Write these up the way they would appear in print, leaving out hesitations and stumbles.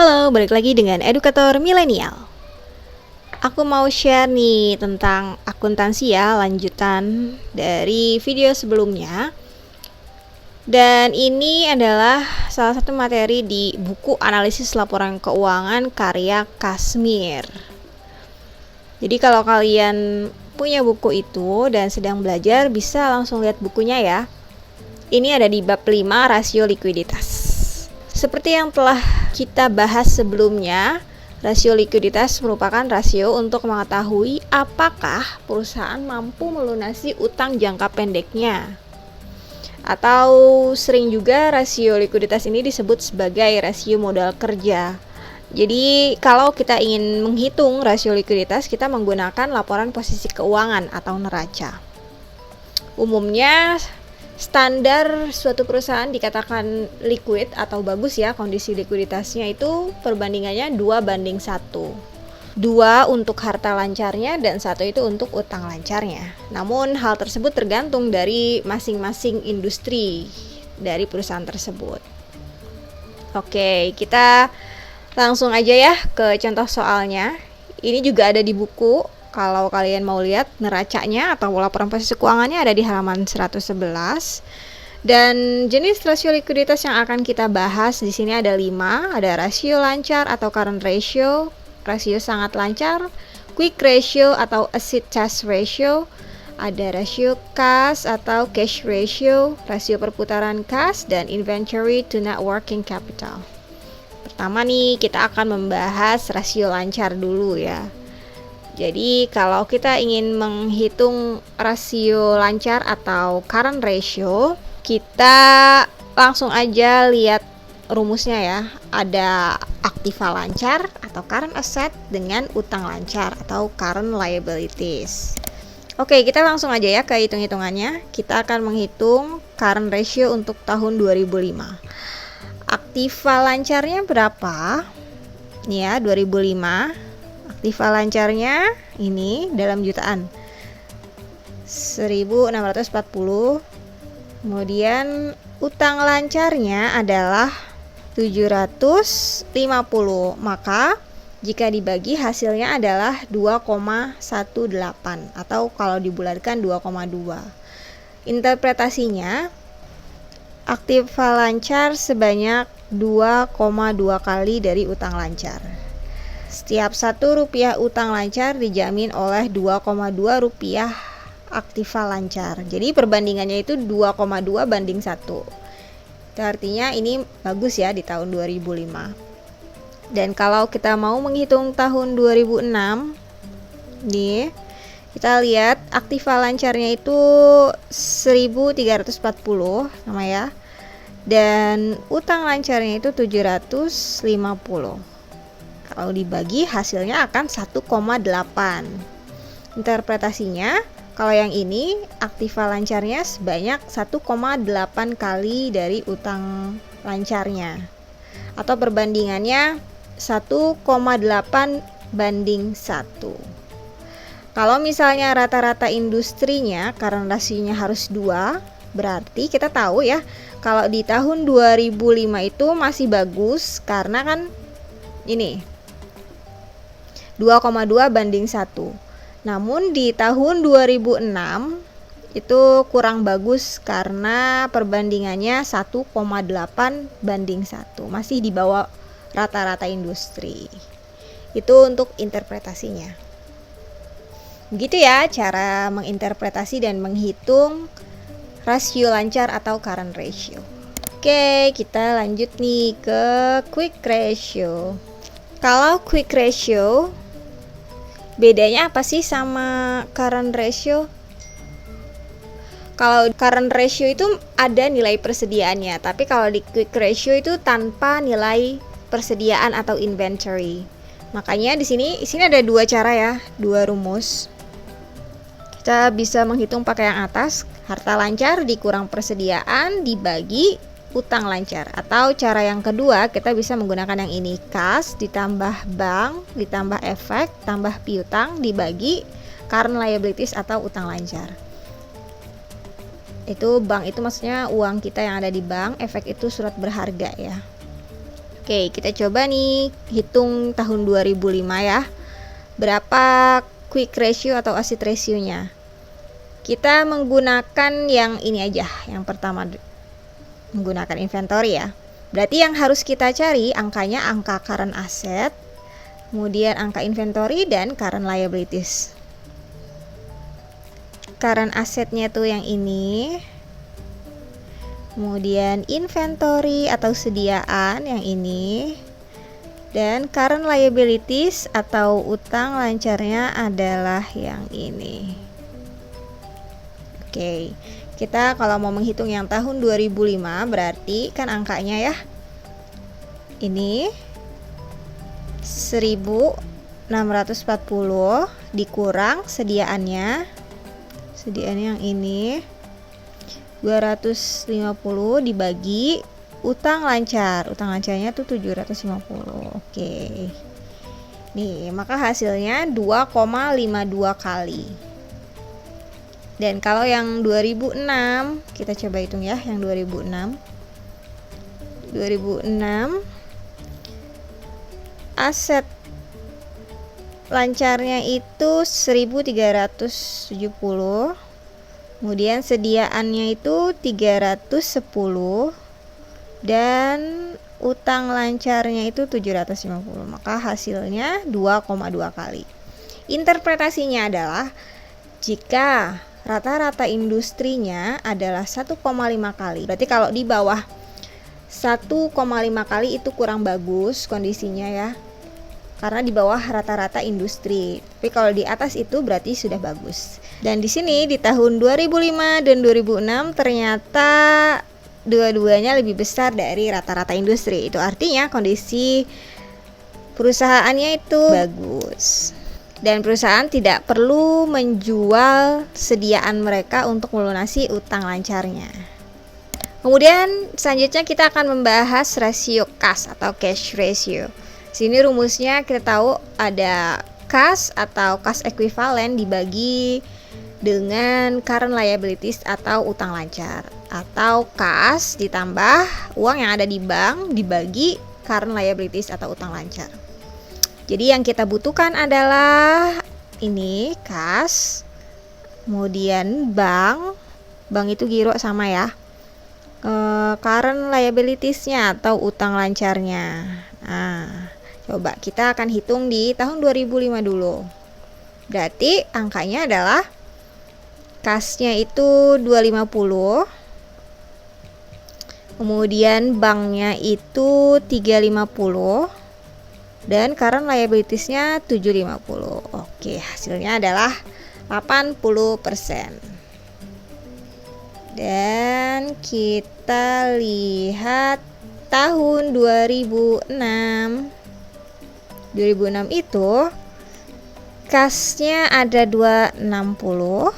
Halo, balik lagi dengan Edukator Milenial. Aku mau share nih tentang akuntansi ya, lanjutan dari video sebelumnya. Dan ini adalah salah satu materi di buku analisis laporan keuangan karya Kasmir. Jadi kalau kalian punya buku itu dan sedang belajar, bisa langsung lihat bukunya ya. Ini ada di bab 5, rasio likuiditas. Seperti yang telah kita bahas sebelumnya, rasio likuiditas merupakan rasio untuk mengetahui apakah perusahaan mampu melunasi utang jangka pendeknya. Atau sering juga rasio likuiditas ini disebut sebagai rasio modal kerja. Jadi kalau kita ingin menghitung rasio likuiditas, kita menggunakan laporan posisi keuangan atau neraca. Umumnya standar suatu perusahaan dikatakan liquid atau bagus ya, kondisi likuiditasnya itu perbandingannya 2:1. 2 untuk harta lancarnya dan 1 itu untuk utang lancarnya. Namun hal tersebut tergantung dari masing-masing industri dari perusahaan tersebut. Oke, kita langsung aja ya ke contoh soalnya. Ini juga ada di buku. Kalau kalian mau lihat neracanya atau laporan posisi keuangannya ada di halaman 111. Dan jenis rasio likuiditas yang akan kita bahas di sini ada 5. Ada rasio lancar atau current ratio, rasio sangat lancar, quick ratio atau acid test ratio, ada rasio kas atau cash ratio, rasio perputaran kas, dan inventory to net working capital. Pertama nih kita akan membahas rasio lancar dulu ya. Jadi kalau kita ingin menghitung rasio lancar atau current ratio, kita langsung aja lihat rumusnya ya. Ada aktiva lancar atau current asset dengan utang lancar atau current liabilities. Oke, kita langsung aja ya ke hitung-hitungannya. Kita akan menghitung current ratio untuk tahun 2005. Aktiva lancarnya berapa? Nih ya, 2005. Aktiva lancarnya ini dalam jutaan 1.640. Kemudian utang lancarnya adalah 750. Maka jika dibagi hasilnya adalah 2,18 atau kalau dibulatkan 2,2. Interpretasinya aktiva lancar sebanyak 2,2 kali dari utang lancar. Setiap Rp1 utang lancar dijamin oleh Rp2,2 aktiva lancar. Jadi perbandingannya itu 2,2 banding 1. Itu artinya ini bagus ya di tahun 2005. Dan kalau kita mau menghitung tahun 2006, nih kita lihat aktiva lancarnya itu 1.340 nama ya. Dan utang lancarnya itu 750. Kalau dibagi hasilnya akan 1,8. Interpretasinya, kalau yang ini aktiva lancarnya sebanyak 1,8 kali dari utang lancarnya. Atau perbandingannya 1,8 banding 1. Kalau misalnya rata-rata industrinya karena rasionya harus 2, berarti kita tahu ya, kalau di tahun 2005 itu masih bagus karena kan ini 2,2 banding 1. Namun di tahun 2006 itu kurang bagus karena perbandingannya 1,8 banding 1. Masih di bawah rata-rata industri. Itu untuk interpretasinya. Begitu ya cara menginterpretasi dan menghitung rasio lancar atau current ratio. Oke, kita lanjut nih ke quick ratio. Kalau quick ratio, bedanya apa sih sama current ratio? Kalau current ratio itu ada nilai persediaannya, tapi kalau di quick ratio itu tanpa nilai persediaan atau inventory. Makanya di sini ada 2 cara ya, 2 rumus. Kita bisa menghitung pakai yang atas, harta lancar dikurang persediaan dibagi utang lancar. Atau cara yang kedua, kita bisa menggunakan yang ini, kas ditambah bank ditambah efek tambah piutang dibagi current liabilities atau utang lancar. Itu bank itu maksudnya uang kita yang ada di bank, efek itu surat berharga ya. Oke, kita coba nih hitung tahun 2005 ya. Berapa quick ratio atau acid ratio-nya? Kita menggunakan yang ini aja, yang pertama menggunakan inventory ya. Berarti yang harus kita cari angkanya angka current asset, kemudian angka inventory dan current liabilities. Current assetnya tuh yang ini, kemudian inventory atau sediaan yang ini, dan current liabilities atau utang lancarnya adalah yang ini. Oke, kita kalau mau menghitung yang tahun 2005 berarti kan angkanya ya ini 1640 dikurang sediaannya yang ini 250 dibagi utang lancarnya tuh 750. Oke. Nih, maka hasilnya 2,52 kali. Dan kalau yang 2006, kita coba hitung ya, yang 2006 aset lancarnya itu 1370, kemudian sediaannya itu 310, dan utang lancarnya itu 750. Maka hasilnya 2,2 kali. Interpretasinya adalah jika rata-rata industrinya adalah 1,5 kali. Berarti kalau di bawah 1,5 kali itu kurang bagus kondisinya ya. Karena di bawah rata-rata industri. Tapi kalau di atas itu berarti sudah bagus. Dan di sini di tahun 2005 dan 2006 ternyata dua-duanya lebih besar dari rata-rata industri. Itu artinya kondisi perusahaannya itu bagus. Dan perusahaan tidak perlu menjual sediaan mereka untuk melunasi utang lancarnya. Kemudian selanjutnya kita akan membahas rasio kas atau cash ratio. Sini rumusnya kita tahu ada kas atau kas ekuivalen dibagi dengan current liabilities atau utang lancar, atau kas ditambah uang yang ada di bank dibagi current liabilities atau utang lancar. Jadi yang kita butuhkan adalah ini kas, kemudian bank itu giro sama ya, current liabilities-nya atau utang lancarnya. Nah, coba kita akan hitung di tahun 2005 dulu. Berarti angkanya adalah kasnya itu 250, kemudian banknya itu 350, dan current liabilities-nya 750. Oke, hasilnya adalah 80%. Dan kita lihat tahun 2006. 2006 itu kasnya ada 260.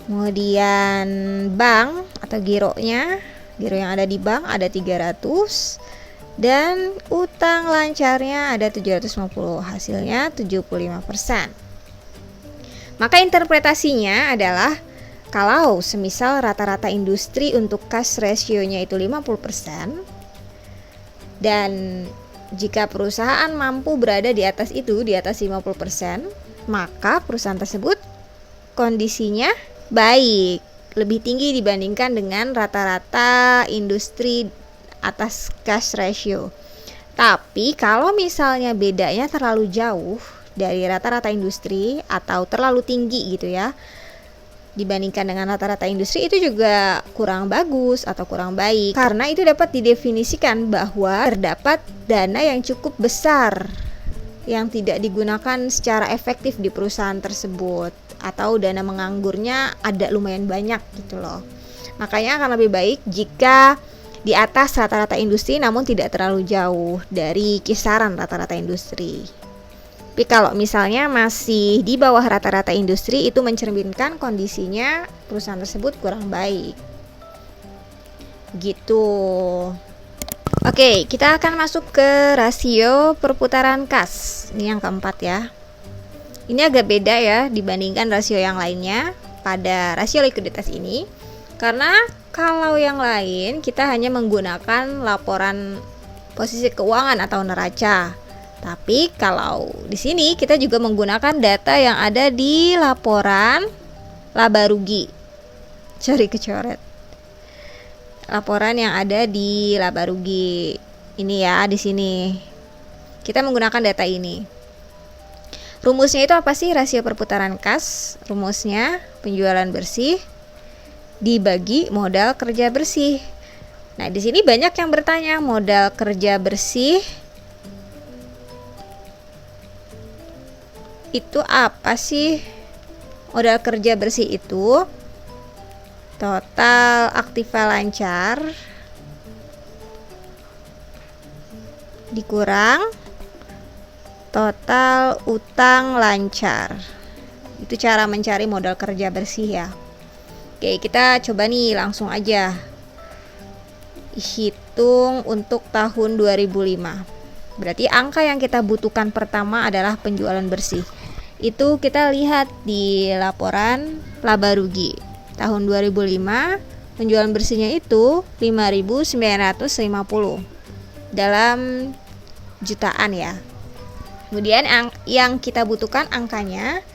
Kemudian bank atau giro yang ada di bank ada 300, dan utang lancarnya ada 750. Hasilnya 75%. Maka interpretasinya adalah kalau semisal rata-rata industri untuk cash ratio-nya itu 50%, dan jika perusahaan mampu berada di atas itu, di atas 50%, maka perusahaan tersebut kondisinya baik, lebih tinggi dibandingkan dengan rata-rata industri atas cash ratio. Tapi kalau misalnya bedanya terlalu jauh dari rata-rata industri atau terlalu tinggi gitu ya, dibandingkan dengan rata-rata industri, itu juga kurang bagus atau kurang baik, karena itu dapat didefinisikan bahwa terdapat dana yang cukup besar yang tidak digunakan secara efektif di perusahaan tersebut, atau dana menganggurnya ada lumayan banyak gitu loh. Makanya akan lebih baik jika di atas rata-rata industri namun tidak terlalu jauh dari kisaran rata-rata industri. Tapi kalau misalnya masih di bawah rata-rata industri, itu mencerminkan kondisinya perusahaan tersebut kurang baik. Gitu. Oke, kita akan masuk ke rasio perputaran kas. Ini yang keempat ya. Ini agak beda ya dibandingkan rasio yang lainnya pada rasio likuiditas ini. Karena kalau yang lain kita hanya menggunakan laporan posisi keuangan atau neraca. Tapi kalau di sini kita juga menggunakan data yang ada di laporan laba rugi. Sorry, kecoret. Laporan yang ada di laba rugi. Ini ya, di sini. Kita menggunakan data ini. Rumusnya itu apa sih? Rasio perputaran kas. Rumusnya penjualan bersih dibagi modal kerja bersih. Nah, di sini banyak yang bertanya, modal kerja bersih itu apa sih? Modal kerja bersih itu total aktiva lancar dikurang total utang lancar. Itu cara mencari modal kerja bersih ya. Oke, kita coba nih langsung aja hitung untuk tahun 2005. Berarti angka yang kita butuhkan pertama adalah penjualan bersih. Itu kita lihat di laporan laba rugi. Tahun 2005 penjualan bersihnya itu 5.950 dalam jutaan ya. Kemudian yang kita butuhkan angkanya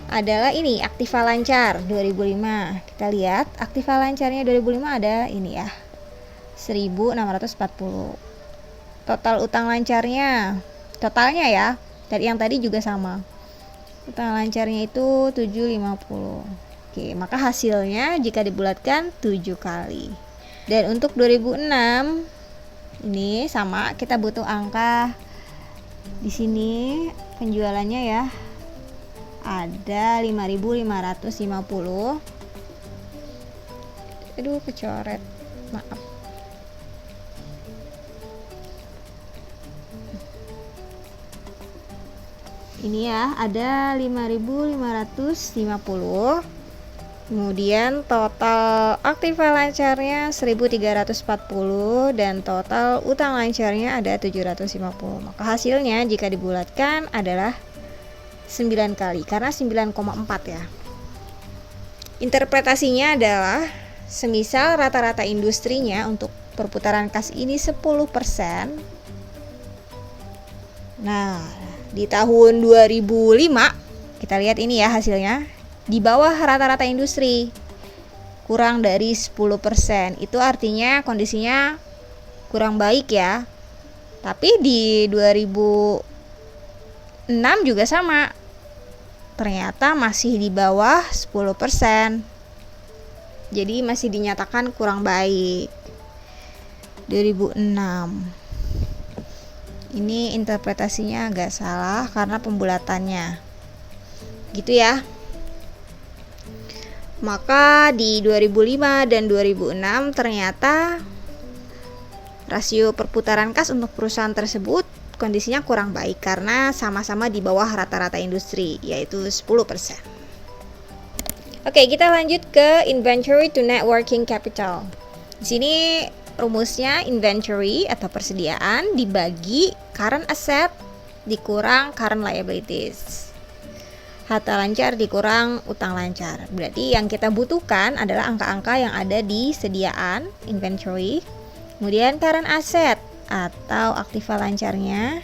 adalah ini, aktiva lancar 2005. Kita lihat aktiva lancarnya 2005 ada ini ya, 1.640. Total utang lancarnya, totalnya ya, dari yang tadi juga sama. Utang lancarnya itu 750. Oke, maka hasilnya jika dibulatkan 7 kali. Dan untuk 2006 ini sama, kita butuh angka di sini penjualannya ya. Ada 5.550. Aduh, kecoret. Maaf. Ini ya, ada 5.550. Kemudian total aktiva lancarnya 1.340 dan total utang lancarnya ada 750. Maka hasilnya jika dibulatkan adalah 9 kali karena 9,4 ya. Interpretasinya adalah semisal rata-rata industrinya untuk perputaran kas ini 10%. Nah, di tahun 2005 kita lihat ini ya hasilnya, di bawah rata-rata industri, kurang dari 10%. Itu artinya kondisinya kurang baik ya. Tapi di 2006 juga sama, ternyata masih di bawah 10%. Jadi masih dinyatakan kurang baik. 2006 ini interpretasinya agak salah karena pembulatannya gitu ya. Maka di 2005 dan 2006 ternyata rasio perputaran kas untuk perusahaan tersebut kondisinya kurang baik karena sama-sama di bawah rata-rata industri, yaitu 10%. Oke, kita lanjut ke inventory to net working capital. Di sini rumusnya inventory atau persediaan dibagi current asset dikurang current liabilities. Harta lancar dikurang utang lancar. Berarti yang kita butuhkan adalah angka-angka yang ada di sediaan inventory, kemudian current asset atau aktiva lancarnya,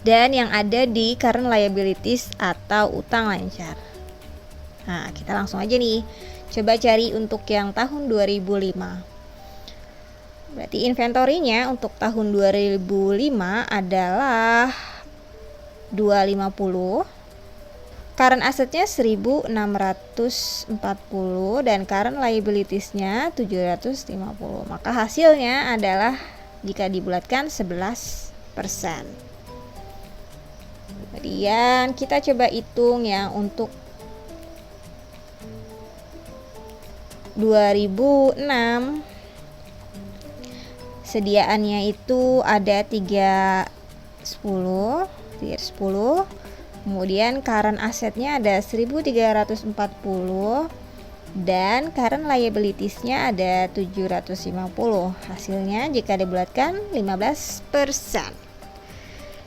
dan yang ada di current liabilities atau utang lancar. Nah, kita langsung aja nih coba cari untuk yang tahun 2005. Berarti inventorinya untuk tahun 2005 adalah 250. Current assetnya 1.640 dan current liabilitiesnya 750. Maka hasilnya adalah jika dibulatkan 11%. Kemudian kita coba hitung yang untuk 2006. Sediaannya itu ada 310. Kemudian current assetnya ada 1.340 dan current liabilitiesnya ada 750. Hasilnya jika dibulatkan 15%.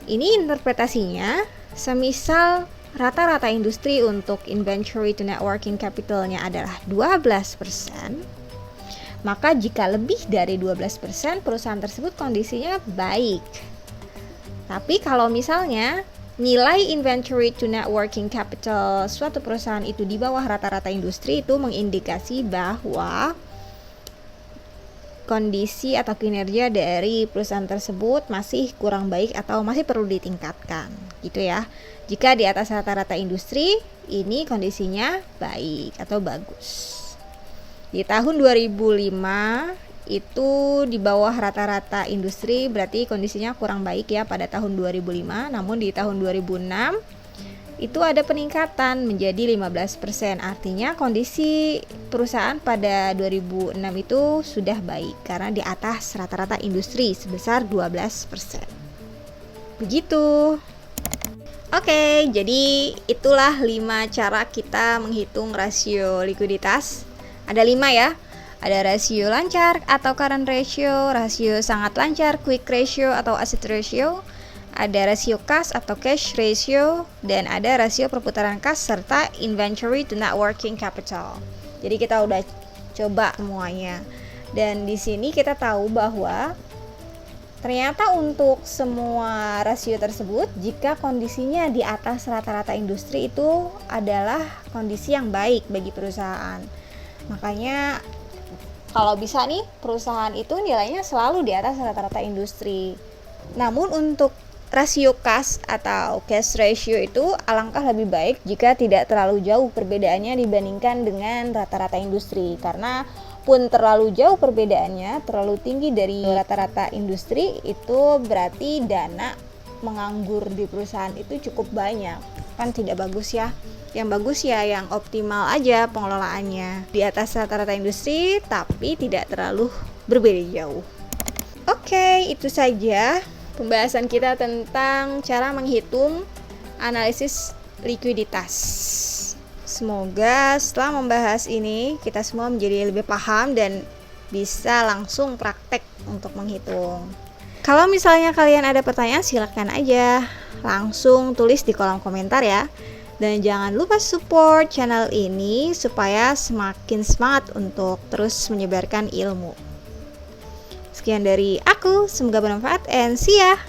Ini interpretasinya, semisal rata-rata industri untuk inventory to net working capitalnya adalah 12%, Maka jika lebih dari 12%, perusahaan tersebut kondisinya baik. Tapi kalau misalnya nilai inventory to net working capital suatu perusahaan itu di bawah rata-rata industri, itu mengindikasi bahwa kondisi atau kinerja dari perusahaan tersebut masih kurang baik atau masih perlu ditingkatkan, gitu ya. Jika di atas rata-rata industri, ini kondisinya baik atau bagus. Di tahun 2005 itu di bawah rata-rata industri, berarti kondisinya kurang baik ya pada tahun 2005. Namun di tahun 2006 itu ada peningkatan menjadi 15%. Artinya kondisi perusahaan pada 2006 itu sudah baik karena di atas rata-rata industri sebesar 12%. Begitu. Oke, jadi itulah 5 cara kita menghitung rasio likuiditas. Ada 5 ya. Ada rasio lancar atau current ratio, rasio sangat lancar quick ratio atau asset ratio, ada rasio cash atau cash ratio, dan ada rasio perputaran kas serta inventory to net working capital. Jadi kita udah coba semuanya. Dan di sini kita tahu bahwa ternyata untuk semua rasio tersebut, jika kondisinya di atas rata-rata industri, itu adalah kondisi yang baik bagi perusahaan. Makanya kalau bisa nih, perusahaan itu nilainya selalu di atas rata-rata industri. Namun untuk rasio cash atau cash ratio itu alangkah lebih baik jika tidak terlalu jauh perbedaannya dibandingkan dengan rata-rata industri. Karena pun terlalu jauh perbedaannya, terlalu tinggi dari rata-rata industri, itu berarti dana menganggur di perusahaan itu cukup banyak. Kan tidak bagus ya. Yang bagus ya yang optimal aja pengelolaannya, di atas rata-rata industri tapi tidak terlalu berbeda jauh. Oke, itu saja pembahasan kita tentang cara menghitung analisis likuiditas. Semoga setelah membahas ini kita semua menjadi lebih paham dan bisa langsung praktek untuk menghitung. Kalau misalnya kalian ada pertanyaan, silakan aja langsung tulis di kolom komentar ya. Dan jangan lupa support channel ini supaya semakin semangat untuk terus menyebarkan ilmu. Sekian dari aku, semoga bermanfaat and see ya!